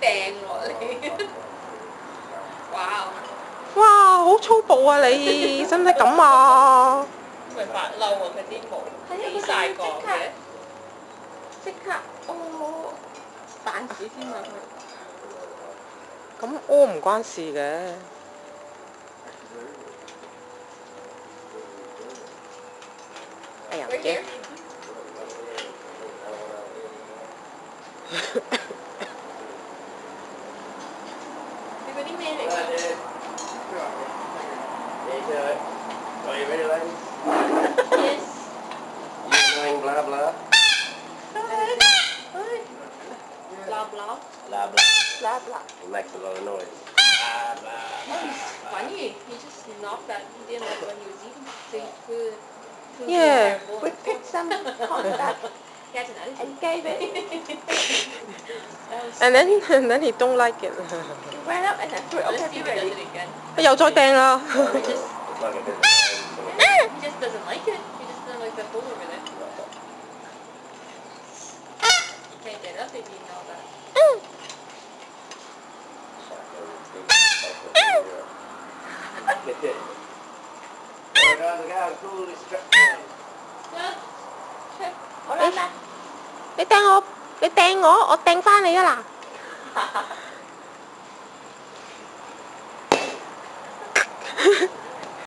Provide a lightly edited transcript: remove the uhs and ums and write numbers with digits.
掟落嚟。哇！哇，好粗暴啊你，使唔使咁啊？咪發嬲啊！佢啲毛起晒角嘅，即刻屙辦事添啊佢。咁屙唔關事嘅。哎呀，唔驚。你嗰啲咩嚟㗎？ Are you ready, ladies? Yes. You doing blah blah? Blah blah. Blah blah. Blah blah. It makes a lot of noise. Blah blah. Funny, he just knocked that. He didn't like when he was eating. So he threw Yeah. We picked some contact He has an attitude. and gave it. And then he don't like it. He ran up and I threw it on Let's see if he does everybody. it again. 又再掟啦。It's like a bit of He just doesn't like it. He just doesn't like that hole over there. Can't get up if you know that. Alright guys, I gotta cool this strap down. 好啦啦，你掟我，我掟翻你啊嗱！